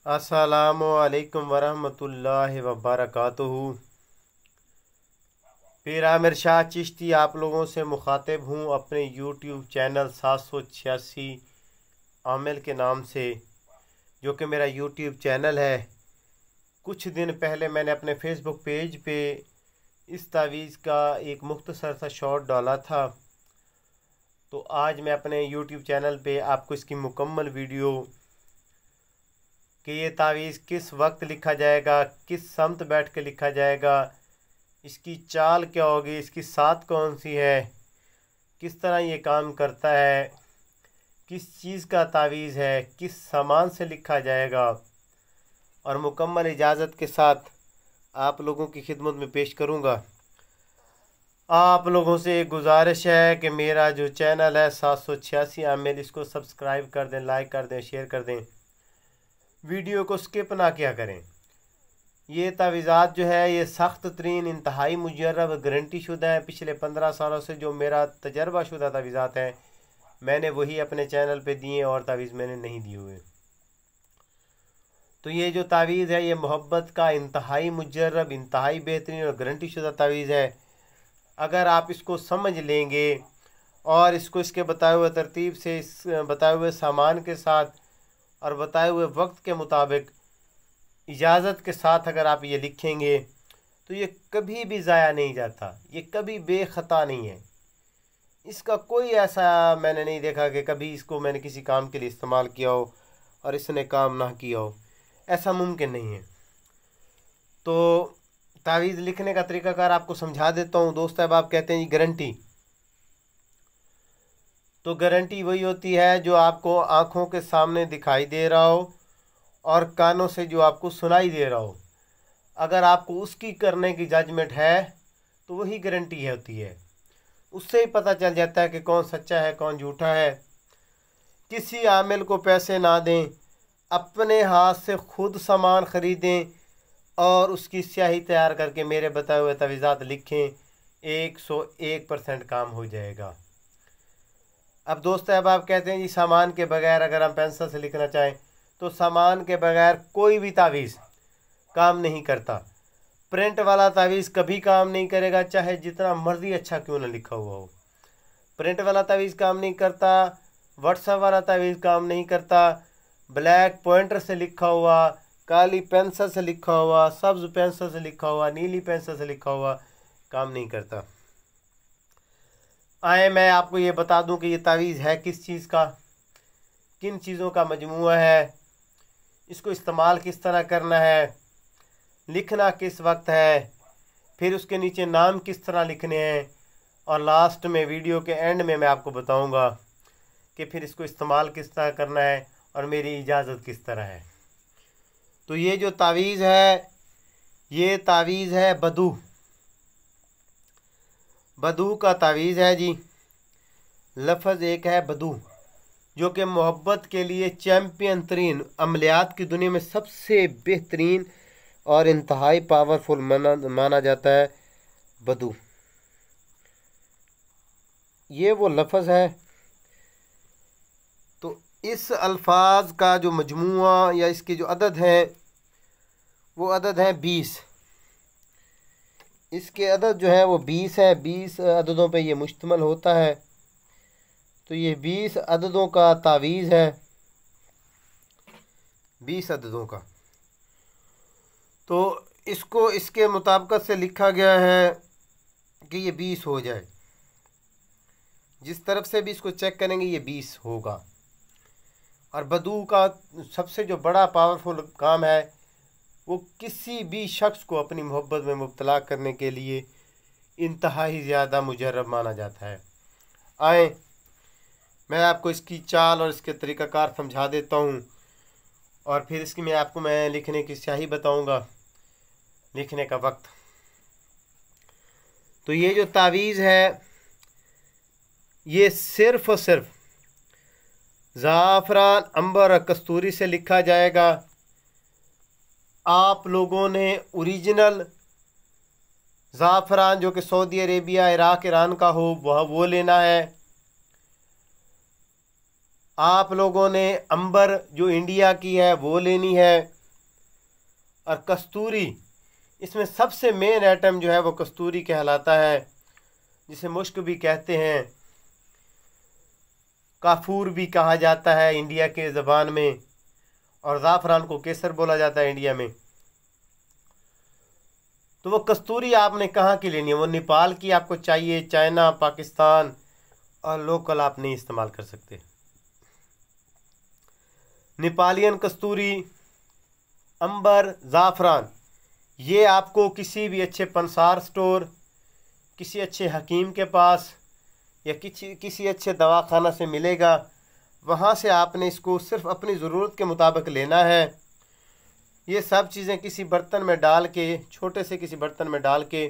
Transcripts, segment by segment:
अस्सलामुअलैकुम वरहमतुल्लाहि वबरकातुहू। पीर आमिर शाह चिश्ती आप लोगों से मुखातिब हूँ अपने यूट्यूब चैनल 786 आमिल के नाम से, जो कि मेरा यूट्यूब चैनल है। कुछ दिन पहले मैंने अपने फेसबुक पेज पे इस तावीज़ का एक मुख्तसर सा शॉर्ट डाला था, तो आज मैं अपने यूट्यूब चैनल पे आपको इसकी मुकम्मल वीडियो कि ये तावीज़ किस वक्त लिखा जाएगा, किस समत बैठ के लिखा जाएगा, इसकी चाल क्या होगी, इसकी सात कौन सी है, किस तरह ये काम करता है, किस चीज़ का तावीज़ है, किस सामान से लिखा जाएगा, और मुकम्मल इजाज़त के साथ आप लोगों की खिदमत में पेश करूँगा। आप लोगों से एक गुजारिश है कि मेरा जो चैनल है 786 आमिल, इसको सब्सक्राइब कर दें, लाइक कर दें, शेयर कर दें, वीडियो को स्किप ना किया करें। ये तावीज़ात जो है ये सख्त तरीन, इंतहाई मुजर्रब, गारंटी शुदा है। पिछले 15 सालों से जो मेरा तजर्बा शुदा तावीज़ात हैं, मैंने वही अपने चैनल पे दिए और तावीज़ मैंने नहीं दिए हुए। तो ये जो तावीज़ है ये मोहब्बत का इंतहाई मुजर्रब, इंतहाई बेहतरीन और गारंटी शुदा तावीज़ है। अगर आप इसको समझ लेंगे और इसको इसके बताए हुए तरतीब से, इस बताए हुए सामान के साथ और बताए हुए वक्त के मुताबिक इजाज़त के साथ अगर आप ये लिखेंगे तो ये कभी भी ज़ाया नहीं जाता, ये कभी बेख़ता नहीं है। इसका कोई ऐसा मैंने नहीं देखा कि कभी इसको मैंने किसी काम के लिए इस्तेमाल किया हो और इसने काम ना किया हो, ऐसा मुमकिन नहीं है। तो तावीज़ लिखने का तरीक़ाकार आपको समझा देता हूँ। दोस्त साहब आप कहते हैं जी गारंटी, तो गारंटी वही होती है जो आपको आँखों के सामने दिखाई दे रहा हो और कानों से जो आपको सुनाई दे रहा हो। अगर आपको उसकी करने की जजमेंट है तो वही गारंटी होती है। उससे ही पता चल जाता है कि कौन सच्चा है कौन झूठा है। किसी आमिल को पैसे ना दें, अपने हाथ से खुद सामान ख़रीदें और उसकी स्याही तैयार करके मेरे बताए हुए तावीज़ात लिखें, 101% काम हो जाएगा। अब दोस्त अब आप कहते हैं जी सामान के बगैर अगर हम पेंसिल से लिखना चाहें तो सामान के बगैर कोई भी तावीज़ काम नहीं करता। प्रिंट वाला तावीज़ कभी काम नहीं करेगा, चाहे जितना मर्ज़ी अच्छा क्यों ना लिखा हुआ हो। प्रिंट वाला तावीज़ काम नहीं करता, व्हाट्सएप वाला तावीज़ काम नहीं करता, ब्लैक पॉइंटर से लिखा हुआ, काली पेंसिल से लिखा हुआ, सब्ज़ पेंसिल से लिखा हुआ, नीली पेंसिल से लिखा हुआ काम नहीं करता। आए मैं आपको ये बता दूं कि ये तावीज़ है किस चीज़ का, किन चीज़ों का मजमूआ है, इसको इस्तेमाल किस तरह करना है, लिखना किस वक्त है, फिर उसके नीचे नाम किस तरह लिखने हैं, और लास्ट में वीडियो के एंड में मैं आपको बताऊंगा कि फिर इसको इस्तेमाल किस तरह करना है और मेरी इजाज़त किस तरह है। तो ये जो तावीज़ है ये तावीज़ है बदू, बदू का तावीज़ है जी। लफ्ज़ एक है बदू, जो कि मोहब्बत के लिए चैम्पियन तरीन अमलियात की दुनिया में सबसे बेहतरीन और इंतहाई पावरफुल माना जाता है बदू। ये वो लफ्ज़ है। तो इस अल्फाज का जो मजमूआ या इसके जो अदद हैं वो अदद हैं 20। इसके अदद जो है वो 20 है, 20 अददों पे ये मुश्तमल होता है। तो ये 20 अददों का तावीज़ है, 20 अददों का। तो इसको इसके मुताबिकत से लिखा गया है कि ये 20 हो जाए। जिस तरफ से भी इसको चेक करेंगे ये 20 होगा। और बदू का सबसे जो बड़ा पावरफुल काम है वो किसी भी शख्स को अपनी मोहब्बत में मुब्तला करने के लिए इंतहाई ज़्यादा मुजर्रब माना जाता है। आए मैं आपको इसकी चाल और इसके तरीक़ाकार समझा देता हूँ और फिर इसकी मैं लिखने की स्याही बताऊँगा, लिखने का वक्त। तो ये जो तावीज़ है ये सिर्फ़ और सिर्फ ज़ाफ़रान, अंबर और कस्तूरी से लिखा जाएगा। आप लोगों ने ओरिजिनल ज़ाफ़रान जो कि सऊदी अरेबिया, इराक़, ईरान का हो वह वो लेना है। आप लोगों ने अंबर जो इंडिया की है वो लेनी है। और कस्तूरी, इसमें सबसे मेन आइटम जो है वो कस्तूरी कहलाता है, जिसे मुश्क भी कहते हैं, काफूर भी कहा जाता है इंडिया के ज़बान में, और ज़ाफ़रान को केसर बोला जाता है इंडिया में। तो वो कस्तूरी आपने कहाँ की लेनी है? वो नेपाल की आपको चाहिए, चाइना, पाकिस्तान, और लोकल आप नहीं इस्तेमाल कर सकते। नेपालियन कस्तूरी, अंबर, ज़ाफ़रान, ये आपको किसी भी अच्छे पंसार स्टोर, किसी अच्छे हकीम के पास या किसी अच्छे दवाखाना से मिलेगा। वहाँ से आपने इसको सिर्फ अपनी ज़रूरत के मुताबिक लेना है। ये सब चीज़ें किसी बर्तन में डाल के, छोटे से किसी बर्तन में डाल के,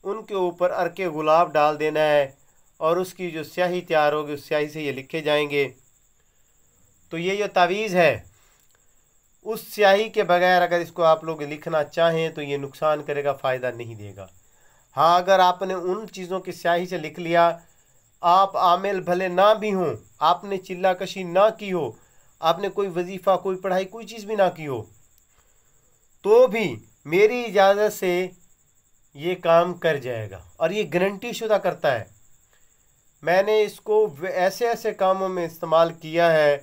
उनके ऊपर अर्के गुलाब डाल देना है, और उसकी जो स्याही तैयार होगी उस स्याही से ये लिखे जाएंगे। तो ये जो तावीज़ है, उस स्याही के बगैर अगर इसको आप लोग लिखना चाहें तो ये नुकसान करेगा, फ़ायदा नहीं देगा। हाँ, अगर आपने उन चीज़ों की स्याही से लिख लिया, आप आमिल भले ना भी हों, आपने चिल्ला कशी ना की हो, आपने कोई वजीफ़ा, कोई पढ़ाई, कोई चीज़ भी ना की हो, तो भी मेरी इजाज़त से ये काम कर जाएगा, और ये गारंटी शुदा करता है। मैंने इसको ऐसे ऐसे कामों में इस्तेमाल किया है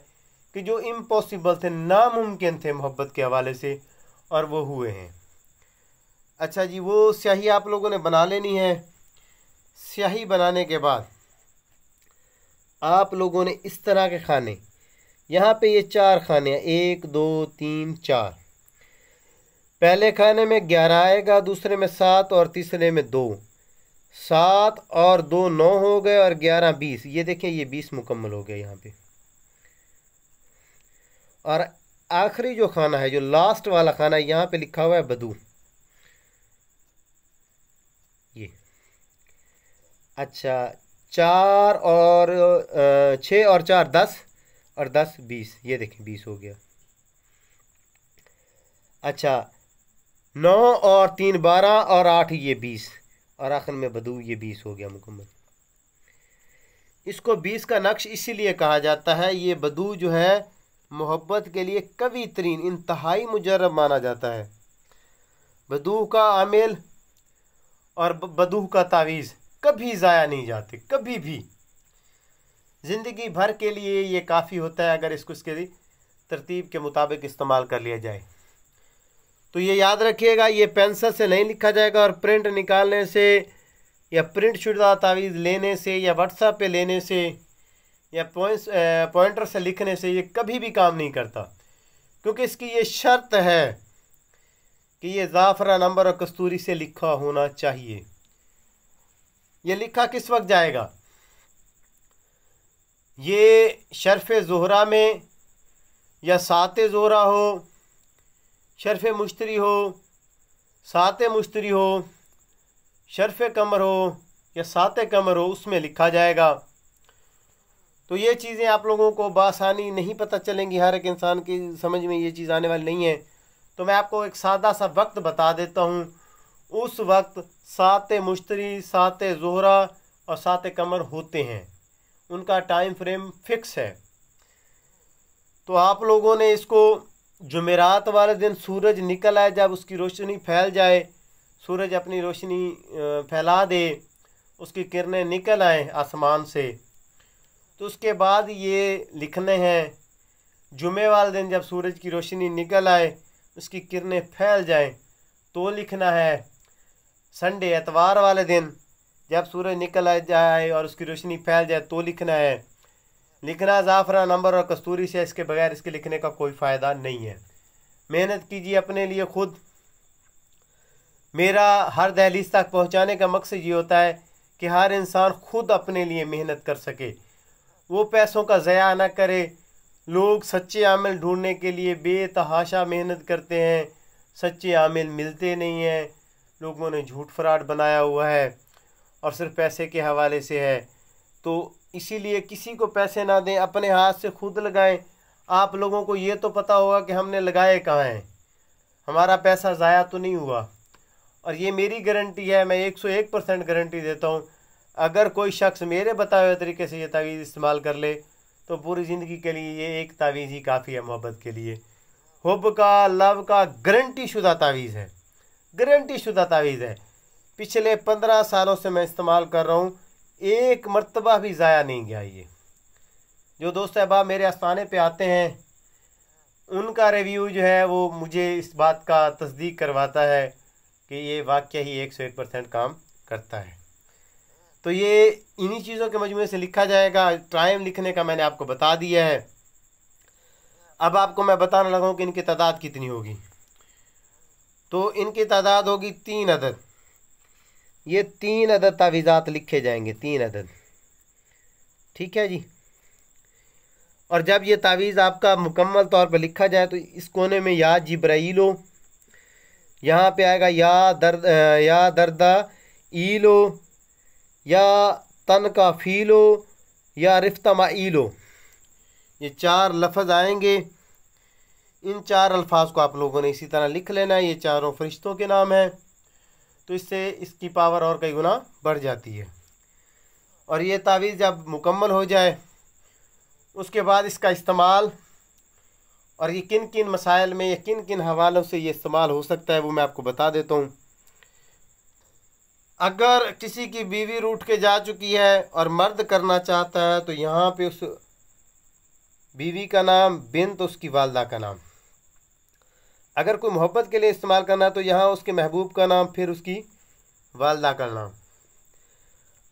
कि जो इम्पॉसिबल थे, नामुमकिन थे मोहब्बत के हवाले से, और वो हुए हैं। अच्छा जी, वो स्याही आप लोगों ने बना लेनी है। स्याही बनाने के बाद आप लोगों ने इस तरह के खाने, यहाँ पे ये 4 खाने हैं, 1 2 3 4। पहले खाने में 11 आएगा, दूसरे में 7 और तीसरे में 2। 7 और 2 9 हो गए, और 11 20। ये देखें, ये 20 मुकम्मल हो गया यहाँ पे। और आखिरी जो खाना है, जो लास्ट वाला खाना है, यहाँ पे लिखा हुआ है बदू। ये अच्छा, 4 और 6 और 4 10, और 10 20। ये देखें 20 हो गया। अच्छा, 9 और 3 12, और 8 ये 20, और आखिर में बदू, ये 20 हो गया मुकम्मल। इसको 20 का नक्श इसीलिए कहा जाता है, ये बदू जो है मोहब्बत के लिए कवी तरीन, इंतहाई मुजर्रब माना जाता है। बदू का आमिल और बदू का तावीज़ कभी ज़ाया नहीं जाते, कभी भी। ज़िंदगी भर के लिए ये काफ़ी होता है अगर इसको इसके तरतीब के मुताबिक इस्तेमाल कर लिया जाए। तो ये याद रखिएगा, ये पेंसिल से नहीं लिखा जाएगा, और प्रिंट निकालने से या प्रिंट शुदा तावीज़ लेने से या व्हाट्सएप पे लेने से या पॉइंटर से लिखने से ये कभी भी काम नहीं करता, क्योंकि इसकी ये शर्त है कि ये ज़ाफ़रान, अंबर और कस्तूरी से लिखा होना चाहिए। ये लिखा किस वक्त जाएगा? ये शर्फ़ ज़ोहरा में, या साते ज़ोहरा हो, शर्फ़ मुश्तरी हो, साते मुश्तरी हो, शर्फ़ कमर हो, या साते कमर हो, उसमें लिखा जाएगा। तो ये चीज़ें आप लोगों को बासानी नहीं पता चलेंगी, हर एक इंसान की समझ में ये चीज़ आने वाली नहीं है। तो मैं आपको एक सादा सा वक्त बता देता हूँ। उस वक्त साते मुश्तरी, साते ज़ोहरा और साते कमर होते हैं, उनका टाइम फ्रेम फिक्स है। तो आप लोगों ने इसको जुमेरात वाले दिन सूरज निकल आए, जब उसकी रोशनी फैल जाए, सूरज अपनी रोशनी फैला दे, उसकी किरणें निकल आए आसमान से, तो उसके बाद ये लिखने हैं। जुमे वाले दिन जब सूरज की रोशनी निकल आए, उसकी किरणें फैल जाएं, तो लिखना है। संडे, एतवार वाले दिन जब सूरज निकल जाए और उसकी रोशनी फैल जाए, तो लिखना है। लिखना ज़ाफ़रान, अंबर और कस्तूरी से, इसके बगैर इसके लिखने का कोई फ़ायदा नहीं है। मेहनत कीजिए अपने लिए खुद। मेरा हर दहलीज तक पहुंचाने का मकसद ये होता है कि हर इंसान खुद अपने लिए मेहनत कर सके, वो पैसों का ज़या ना करे। लोग सच्चे आमिल ढूंढने के लिए बेतहाशा मेहनत करते हैं, सच्चे आमिल मिलते नहीं हैं। लोगों ने झूठ फ्रॉड बनाया हुआ है और सिर्फ पैसे के हवाले से है। तो इसीलिए किसी को पैसे ना दें, अपने हाथ से खुद लगाएं। आप लोगों को ये तो पता होगा कि हमने लगाए कहाँ हैं, हमारा पैसा ज़ाया तो नहीं हुआ। और ये मेरी गारंटी है, मैं 101% गारंटी देता हूँ। अगर कोई शख्स मेरे बताए हुए तरीके से ये तावीज़ इस्तेमाल कर ले, तो पूरी ज़िंदगी के लिए ये एक तावीज़ ही काफ़ी है मोहब्बत के लिए। हुब का, लव का गारंटी शुदा तावीज़ है, गारंटी शुदा तावीज़ है। पिछले 15 सालों से मैं इस्तेमाल कर रहा हूँ, एक मर्तबा भी ज़ाया नहीं गया। ये जो दोस्त अहबाब मेरे आस्थाने पे आते हैं उनका रिव्यू जो है वो मुझे इस बात का तस्दीक करवाता है कि ये वाकई ही 101% काम करता है। तो ये इन्हीं चीज़ों के मजमूए से लिखा जाएगा। टाइम लिखने का मैंने आपको बता दिया है। अब आपको मैं बताने लगा हूँ कि इनकी तादाद कितनी होगी। तो इनकी तादाद होगी 3 अदद। ये 3 अदद तावीज़ात लिखे जाएंगे, 3 अदद, ठीक है जी। और जब ये तावीज़ आपका मुकम्मल तौर पर लिखा जाए तो इस कोने में या जिब्राइलो, यहाँ पे आएगा या दर्दा ईलो, या तन का फीलो, या रिफ्तमा ईलो, ये 4 लफ्ज़ आएंगे। इन 4 अल्फाज को आप लोगों ने इसी तरह लिख लेना है। ये चारों फरिश्तों के नाम हैं, तो इससे इसकी पावर और कई गुना बढ़ जाती है। और ये तावीज़ जब मुकम्मल हो जाए उसके बाद इसका इस्तेमाल, और ये किन किन मसाइल में या किन किन हवालों से ये इस्तेमाल हो सकता है वो मैं आपको बता देता हूँ। अगर किसी की बीवी रूठ के जा चुकी है और मर्द करना चाहता है तो यहाँ पे उस बीवी का नाम, बिन तो उसकी वालदा का नाम। अगर कोई मोहब्बत के लिए इस्तेमाल करना है तो यहाँ उसके महबूब का नाम, फिर उसकी वालदा का नाम।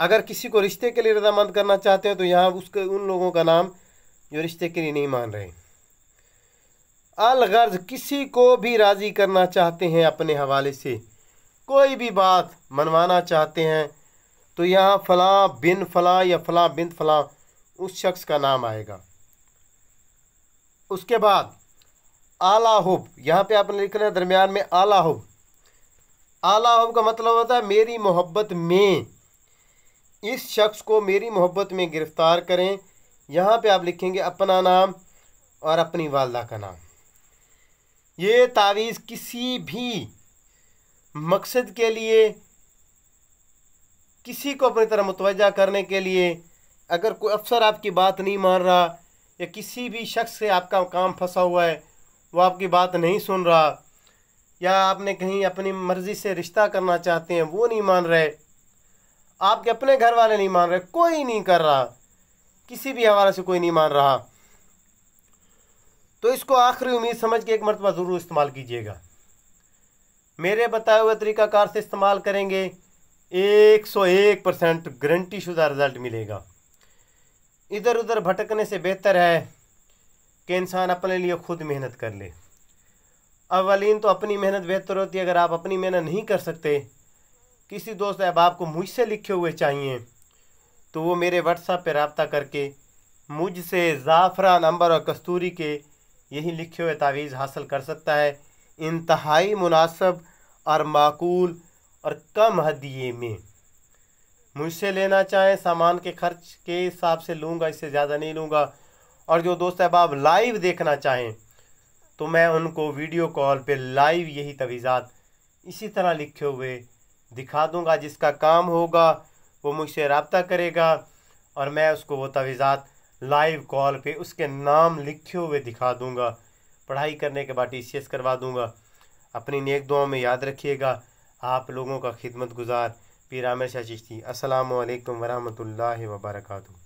अगर किसी को रिश्ते के लिए रजामंद करना चाहते हैं तो यहाँ उसके उन लोगों का नाम जो रिश्ते के लिए नहीं मान रहे। अलगर्ज किसी को भी राज़ी करना चाहते हैं अपने हवाले से, कोई भी बात मनवाना चाहते हैं तो यहाँ फ़लाँ बिन फ़लाँ या फ़लाँ बिन फ़लाँ उस शख्स का नाम आएगा। उसके बाद आला हुब, यहाँ पे आपने लिखना है दरमियान में आला हुब। आला हुब का मतलब होता है मेरी मोहब्बत में, इस शख्स को मेरी मोहब्बत में गिरफ़्तार करें। यहाँ पे आप लिखेंगे अपना नाम और अपनी वालदा का नाम। ये तावीज़ किसी भी मकसद के लिए, किसी को अपनी तरफ मुतवज्जा करने के लिए, अगर कोई अफसर आपकी बात नहीं मान रहा या किसी भी शख्स से आपका काम फंसा हुआ है, वो आपकी बात नहीं सुन रहा, या आपने कहीं अपनी मर्ज़ी से रिश्ता करना चाहते हैं वो नहीं मान रहे, आपके अपने घर वाले नहीं मान रहे, कोई नहीं कर रहा, किसी भी हवाले से कोई नहीं मान रहा, तो इसको आखिरी उम्मीद समझ के एक मरतबा ज़रूर इस्तेमाल कीजिएगा। मेरे बताए हुए तरीक़ाकार से इस्तेमाल करेंगे 101% गारंटी शुदा रिज़ल्ट मिलेगा। इधर उधर भटकने से बेहतर है कि इंसान अपने लिए खुद मेहनत कर ले। अवलीन तो अपनी मेहनत बेहतर होती है। अगर आप अपनी मेहनत नहीं कर सकते, किसी दोस्त अहबाब को मुझसे लिखे हुए चाहिए तो वो मेरे व्हाट्सएप पे रब्ता करके मुझसे ज़ाफ़रान, अंबर और कस्तूरी के यही लिखे हुए तावीज़ हासिल कर सकता है, इंतहाई मुनासिब और माकूल और कम हदिये में। मुझसे लेना चाहें सामान के खर्च के हिसाब से लूँगा, इससे ज़्यादा नहीं लूँगा। और जो दोस्त अहबाब लाइव देखना चाहें तो मैं उनको वीडियो कॉल पे लाइव यही तवीज़ात इसी तरह लिखे हुए दिखा दूँगा। जिसका काम होगा वो मुझसे रब्ता करेगा और मैं उसको वो तवीज़ात लाइव कॉल पे उसके नाम लिखे हुए दिखा दूँगा। पढ़ाई करने के बाद TCS करवा दूँगा। अपनी नेक दुआओं में याद रखिएगा। आप लोगों का खिदमत गुजार पीर आमिर शाह चिश्ती। अस्सलामु अलैकुम वरहमतुल्लाहि वबरकातुहू।